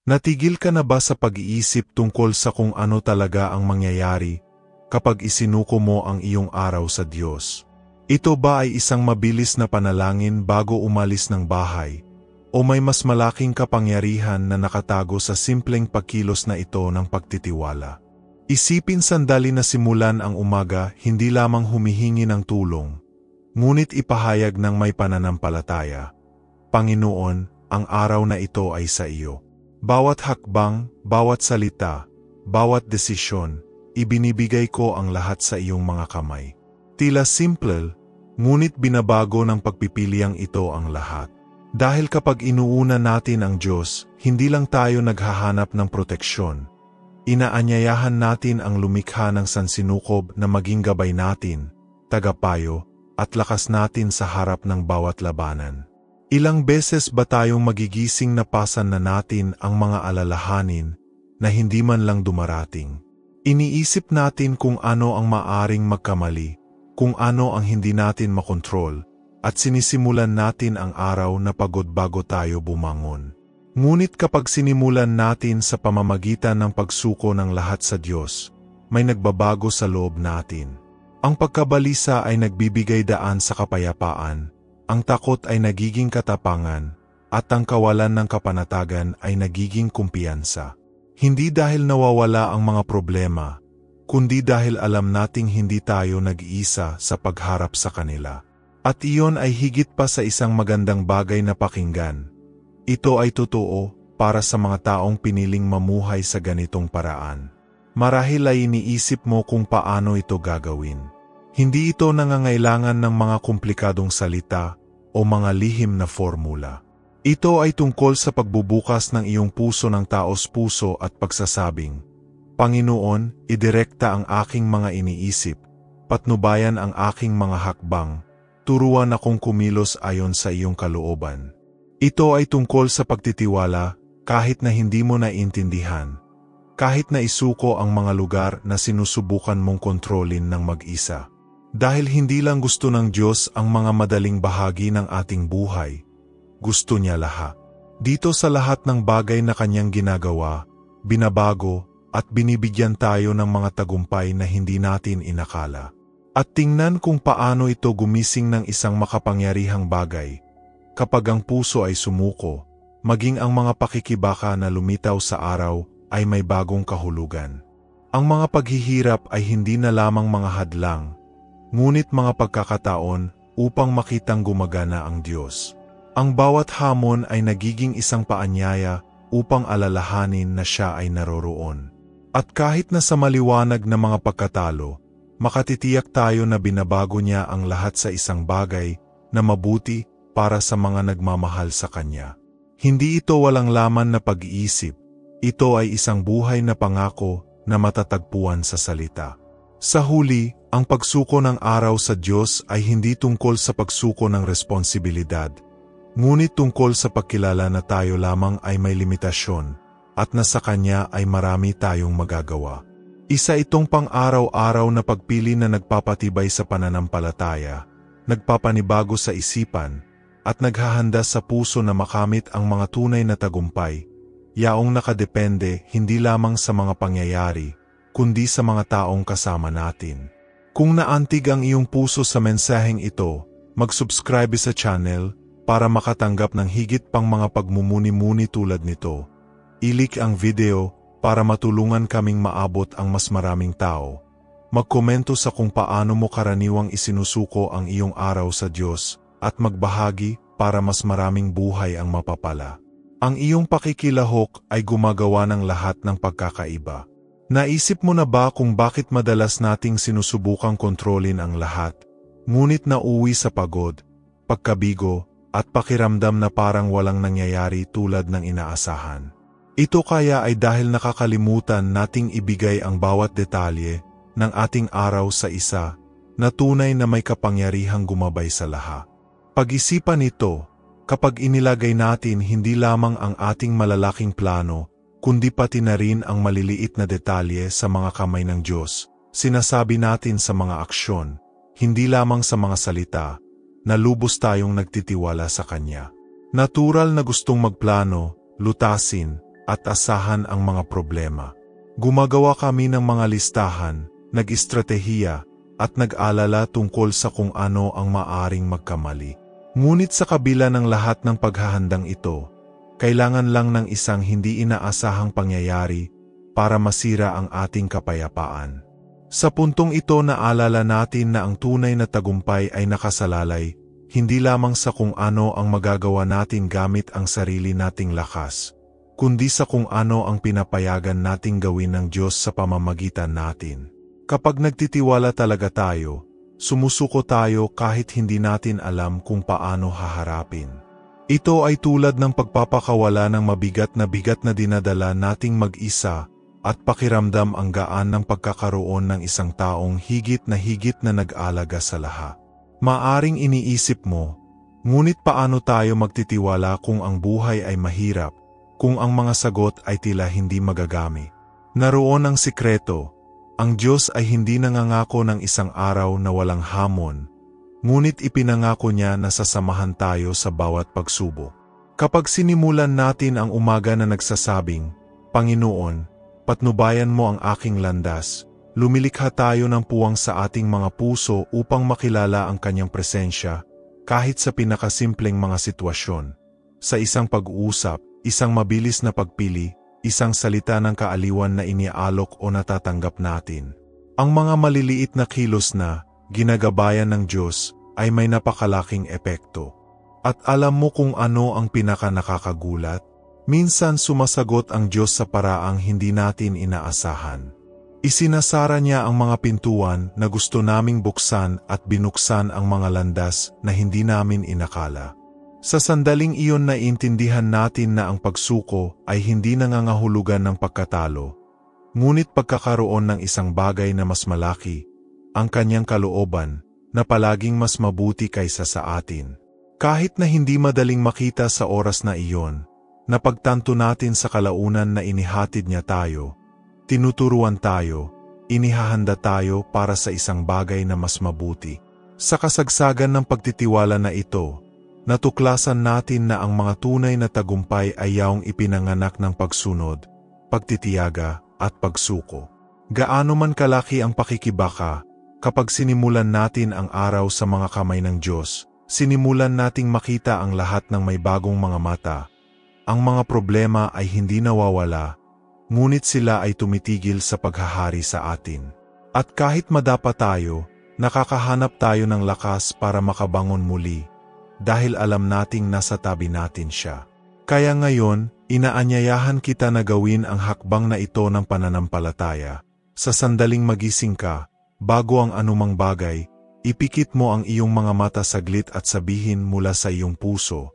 Natigil ka na ba sa pag-iisip tungkol sa kung ano talaga ang mangyayari kapag isinuko mo ang iyong araw sa Diyos? Ito ba ay isang mabilis na panalangin bago umalis ng bahay? O may mas malaking kapangyarihan na nakatago sa simpleng pagkilos na ito ng pagtitiwala? Isipin sandali na simulan ang umaga hindi lamang humihingi ng tulong, ngunit ipahayag ng may pananampalataya. Panginoon, ang araw na ito ay sa iyo. Bawat hakbang, bawat salita, bawat desisyon, ibinibigay ko ang lahat sa iyong mga kamay. Tila simple, ngunit binabago ng pagpipiliang ito ang lahat. Dahil kapag inuuna natin ang Diyos, hindi lang tayo naghahanap ng proteksyon. Inaanyayahan natin ang lumikha ng sansinukob na maging gabay natin, tagapayo, at lakas natin sa harap ng bawat labanan. Ilang beses ba tayong magigising na pasan na natin ang mga alalahanin na hindi man lang dumarating? Iniisip natin kung ano ang maaring magkamali, kung ano ang hindi natin makontrol, at sinisimulan natin ang araw na pagod bago tayo bumangon. Ngunit kapag sinimulan natin sa pamamagitan ng pagsuko ng lahat sa Diyos, may nagbabago sa loob natin. Ang pagkabalisa ay nagbibigay daan sa kapayapaan, ang takot ay nagiging katapangan, at ang kawalan ng kapanatagan ay nagiging kumpiyansa. Hindi dahil nawawala ang mga problema, kundi dahil alam nating hindi tayo nag-iisa sa pagharap sa kanila. At iyon ay higit pa sa isang magandang bagay na pakinggan. Ito ay totoo para sa mga taong piniling mamuhay sa ganitong paraan. Marahil ay iniisip mo kung paano ito gagawin. Hindi ito nangangailangan ng mga komplikadong salita o mga lihim na formula. Ito ay tungkol sa pagbubukas ng iyong puso ng taos-puso at pagsasabing, Panginoon, idirekta ang aking mga iniisip, patnubayan ang aking mga hakbang, turuan akong kumilos ayon sa iyong kalooban. Ito ay tungkol sa pagtitiwala kahit na hindi mo naiintindihan, kahit na isuko ang mga lugar na sinusubukan mong kontrolin ng mag-isa. Dahil hindi lang gusto ng Diyos ang mga madaling bahagi ng ating buhay, gusto niya lahat. Dito sa lahat ng bagay na kanyang ginagawa, binabago at binibigyan tayo ng mga tagumpay na hindi natin inakala. At tingnan kung paano ito gumising ng isang makapangyarihang bagay. Kapag ang puso ay sumuko, maging ang mga pakikibaka na lumitaw sa araw ay may bagong kahulugan. Ang mga paghihirap ay hindi na lamang mga hadlang, ngunit mga pagkakataon upang makitang gumagana ang Diyos. Ang bawat hamon ay nagiging isang paanyaya upang alalahanin na siya ay naroroon. At kahit na sa maliwanag na mga pagkatalo, makatitiyak tayo na binabago niya ang lahat sa isang bagay na mabuti para sa mga nagmamahal sa Kanya. Hindi ito walang laman na pag-iisip, ito ay isang buhay na pangako na matatagpuan sa salita. Sa huli, ang pagsuko ng araw sa Diyos ay hindi tungkol sa pagsuko ng responsibilidad, ngunit tungkol sa pagkilala na tayo lamang ay may limitasyon, at na sa Kanya ay marami tayong magagawa. Isa itong pang-araw-araw na pagpili na nagpapatibay sa pananampalataya, nagpapanibago sa isipan, at naghahanda sa puso na makamit ang mga tunay na tagumpay, yaong nakadepende hindi lamang sa mga pangyayari, kundi sa mga taong kasama natin. Kung naantig ang iyong puso sa mensaheng ito, mag-subscribe sa channel para makatanggap ng higit pang mga pagmumuni-muni tulad nito. I-like ang video para matulungan kaming maabot ang mas maraming tao. Magkomento sa kung paano mo karaniwang isinusuko ang iyong araw sa Diyos at magbahagi para mas maraming buhay ang mapapala. Ang iyong pakikilahok ay gumagawa ng lahat ng pagkakaiba. Naisip mo na ba kung bakit madalas nating sinusubukang kontrolin ang lahat, ngunit nauwi sa pagod, pagkabigo, at pakiramdam na parang walang nangyayari tulad ng inaasahan? Ito kaya ay dahil nakakalimutan nating ibigay ang bawat detalye ng ating araw sa isa na tunay na may kapangyarihang gumabay sa lahat. Pag-isipan ito, kapag inilagay natin hindi lamang ang ating malalaking plano, kundi pati na rin ang maliliit na detalye sa mga kamay ng Diyos, sinasabi natin sa mga aksyon, hindi lamang sa mga salita, na lubos tayong nagtitiwala sa Kanya. Natural na gustong magplano, lutasin, at asahan ang mga problema. Gumagawa kami ng mga listahan, nag-istratehiya, at nag-alala tungkol sa kung ano ang maaring magkamali. Ngunit sa kabila ng lahat ng paghahandang ito, kailangan lang ng isang hindi inaasahang pangyayari para masira ang ating kapayapaan. Sa puntong ito naalala natin na ang tunay na tagumpay ay nakasalalay, hindi lamang sa kung ano ang magagawa natin gamit ang sarili nating lakas, kundi sa kung ano ang pinapayagan nating gawin ng Diyos sa pamamagitan natin. Kapag nagtitiwala talaga tayo, sumusuko tayo kahit hindi natin alam kung paano haharapin. Ito ay tulad ng pagpapakawala ng mabigat na dinadala nating mag-isa at pakiramdam ang gaan ng pagkakaroon ng isang taong higit na nag-alaga sa lahat. Maaring iniisip mo, ngunit paano tayo magtitiwala kung ang buhay ay mahirap, kung ang mga sagot ay tila hindi magagamit? Naroon ang sikreto. Ang Diyos ay hindi nangangako ng isang araw na walang hamon, ngunit ipinangako niya na sasamahan tayo sa bawat pagsubok. Kapag sinimulan natin ang umaga na nagsasabing, Panginoon, patnubayan mo ang aking landas, lumilikha tayo ng puwang sa ating mga puso upang makilala ang kanyang presensya, kahit sa pinakasimpleng mga sitwasyon. Sa isang pag-uusap, isang mabilis na pagpili, isang salita ng kaaliwan na iniaalok o natatanggap natin. Ang mga maliliit na kilos na ginagabayan ng Diyos ay may napakalaking epekto. At alam mo kung ano ang pinaka-nakakagulat? Minsan sumasagot ang Diyos sa paraang hindi natin inaasahan. Isinasara niya ang mga pintuan na gusto naming buksan at binuksan ang mga landas na hindi namin inakala. Sa sandaling iyon naiintindihan natin na ang pagsuko ay hindi nangangahulugan ng pagkatalo, ngunit pagkakaroon ng isang bagay na mas malaki, ang kanyang kalooban, na palaging mas mabuti kaysa sa atin. Kahit na hindi madaling makita sa oras na iyon, napagtanto natin sa kalaunan na inihatid niya tayo, tinuturuan tayo, inihahanda tayo para sa isang bagay na mas mabuti. Sa kasagsagan ng pagtitiwala na ito, natuklasan natin na ang mga tunay na tagumpay ay yaong ipinanganak ng pagsunod, pagtitiyaga, at pagsuko. Gaano man kalaki ang pakikibaka, kapag sinimulan natin ang araw sa mga kamay ng Diyos, sinimulan nating makita ang lahat ng may bagong mga mata. Ang mga problema ay hindi nawawala, ngunit sila ay tumitigil sa paghahari sa atin. At kahit madapa tayo, nakakahanap tayo ng lakas para makabangon muli, dahil alam nating nasa tabi natin siya. Kaya ngayon, inaanyayahan kita na gawin ang hakbang na ito ng pananampalataya. Sa sandaling magising ka, bago ang anumang bagay, ipikit mo ang iyong mga mata saglit at sabihin mula sa iyong puso,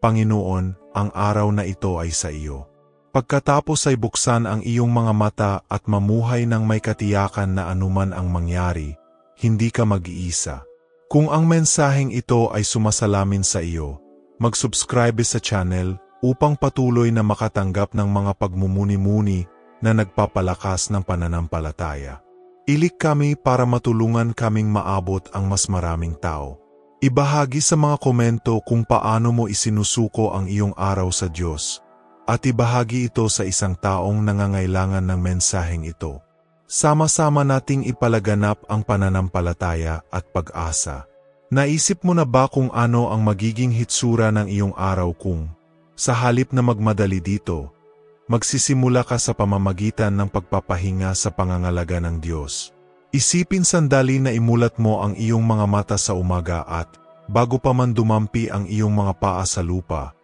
Panginoon, ang araw na ito ay sa iyo. Pagkatapos ay buksan ang iyong mga mata at mamuhay ng may katiyakan na anuman ang mangyari, hindi ka mag-iisa. Kung ang mensaheng ito ay sumasalamin sa iyo, mag-subscribe sa channel upang patuloy na makatanggap ng mga pagmumuni-muni na nagpapalakas ng pananampalataya. Ilik kami para matulungan kaming maabot ang mas maraming tao. Ibahagi sa mga komento kung paano mo isinusuko ang iyong araw sa Diyos, at ibahagi ito sa isang taong nangangailangan ng mensaheng ito. Sama-sama nating ipalaganap ang pananampalataya at pag-asa. Naisip mo na ba kung ano ang magiging hitsura ng iyong araw kung, sa halip na magmadali dito, magsisimula ka sa pamamagitan ng pagpapahinga sa pangangalaga ng Diyos? Isipin sandali na imulat mo ang iyong mga mata sa umaga at, bago pa man dumampi ang iyong mga paa sa lupa,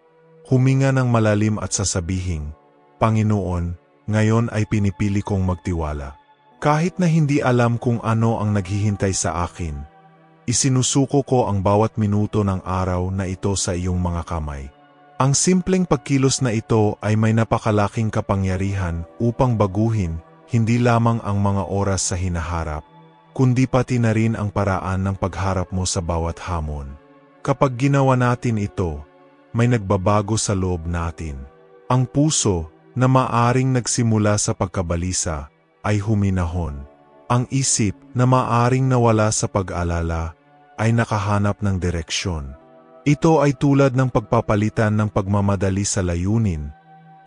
huminga ng malalim at sasabihing, Panginoon, ngayon ay pinipili kong magtiwala. Kahit na hindi alam kung ano ang naghihintay sa akin, isinusuko ko ang bawat minuto ng araw na ito sa iyong mga kamay. Ang simpleng pagkilos na ito ay may napakalaking kapangyarihan upang baguhin hindi lamang ang mga oras sa hinaharap, kundi pati na rin ang paraan ng pagharap mo sa bawat hamon. Kapag ginawa natin ito, may nagbabago sa loob natin. Ang puso, na maaring nagsimula sa pagkabalisa, ay huminahon. Ang isip na maaring nawala sa pag-alala ay nakahanap ng direksyon. Ito ay tulad ng pagpapalitan ng pagmamadali sa layunin,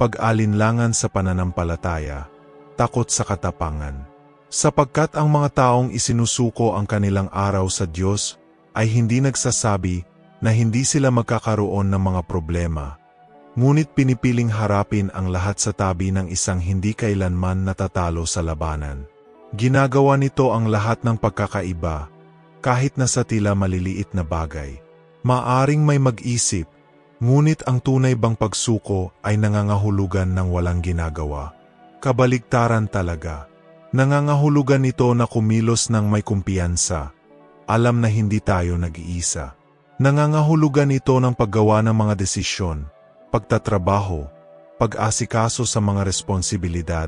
pag-alinlangan sa pananampalataya, takot sa katapangan. Sapagkat ang mga taong isinusuko ang kanilang araw sa Diyos ay hindi nagsasabi na hindi sila magkakaroon ng mga problema. Ngunit pinipiling harapin ang lahat sa tabi ng isang hindi kailanman natatalo sa labanan. Ginagawa nito ang lahat ng pagkakaiba, kahit na sa tila maliliit na bagay. Maaring may mag-isip, ngunit ang tunay bang pagsuko ay nangangahulugan ng walang ginagawa. Kabaligtaran talaga. Nangangahulugan nito na kumilos ng may kumpiyansa. Alam na hindi tayo nag-iisa. Nangangahulugan ito ng paggawa ng mga desisyon, pagtatrabaho, pag-asikaso sa mga responsibilidad,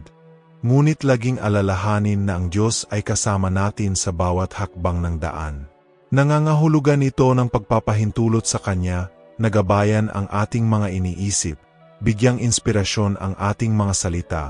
ngunit laging alalahanin na ang Diyos ay kasama natin sa bawat hakbang ng daan. Nangangahulugan ito ng pagpapahintulot sa Kanya, nagabayan ang ating mga iniisip, bigyang inspirasyon ang ating mga salita,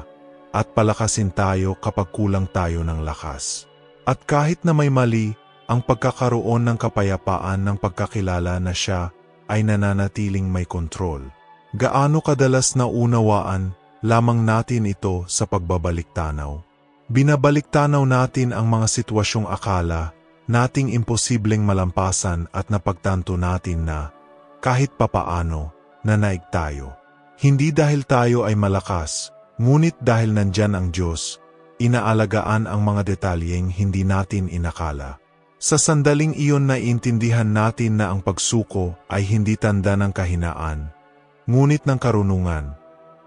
at palakasin tayo kapag kulang tayo ng lakas. At kahit na may mali, ang pagkakaroon ng kapayapaan ng pagkakilala na Siya ay nananatiling may kontrol. Gaano kadalas na unawaan lamang natin ito sa pagbabalik-tanaw? Binabalik-tanaw natin ang mga sitwasyong akala nating imposibleng malampasan at napagtanto natin na, kahit papaano, nanaig tayo. Hindi dahil tayo ay malakas, ngunit dahil nandyan ang Diyos, inaalagaan ang mga detalyeng hindi natin inakala. Sa sandaling iyon naiintindihan natin na ang pagsuko ay hindi tanda ng kahinaan, ngunit ng karunungan.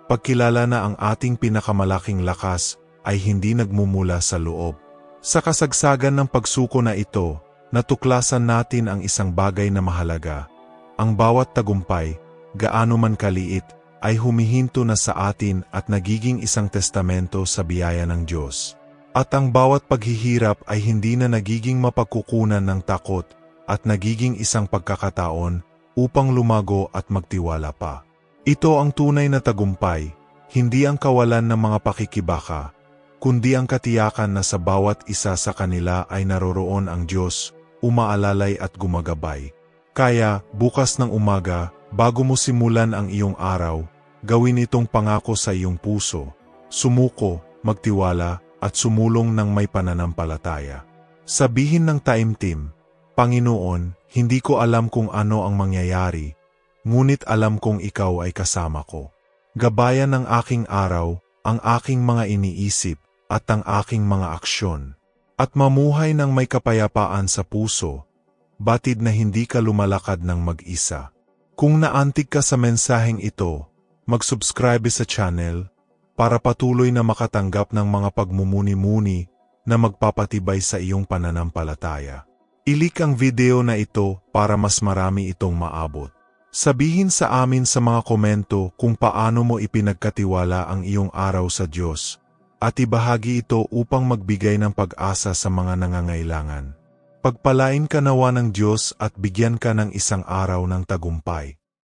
Pagkilala na ang ating pinakamalaking lakas ay hindi nagmumula sa loob. Sa kasagsagan ng pagsuko na ito, natuklasan natin ang isang bagay na mahalaga. Ang bawat tagumpay, gaano man kaliit, ay humihinto na sa atin at nagiging isang testamento sa biyaya ng Diyos. At ang bawat paghihirap ay hindi na nagiging mapagkukunan ng takot at nagiging isang pagkakataon upang lumago at magtiwala pa. Ito ang tunay na tagumpay, hindi ang kawalan ng mga pakikibaka, kundi ang katiyakan na sa bawat isa sa kanila ay naroroon ang Diyos, umaalalay at gumagabay. Kaya, bukas ng umaga, bago mo simulan ang iyong araw, gawin itong pangako sa iyong puso, sumuko, magtiwala, at sumulong ng may pananampalataya. Sabihin ng taimtim, Panginoon, hindi ko alam kung ano ang mangyayari, ngunit alam kong ikaw ay kasama ko. Gabayan ng aking araw, ang aking mga iniisip, at ang aking mga aksyon, at mamuhay ng may kapayapaan sa puso, batid na hindi ka lumalakad ng mag-isa. Kung naantig ka sa mensaheng ito, mag-subscribe sa channel para patuloy na makatanggap ng mga pagmumuni-muni na magpapatibay sa iyong pananampalataya. I-like ang video na ito para mas marami itong maabot. Sabihin sa amin sa mga komento kung paano mo ipinagkatiwala ang iyong araw sa Diyos at ibahagi ito upang magbigay ng pag-asa sa mga nangangailangan. Pagpalain ka nawa ng Diyos at bigyan ka ng isang araw ng tagumpay.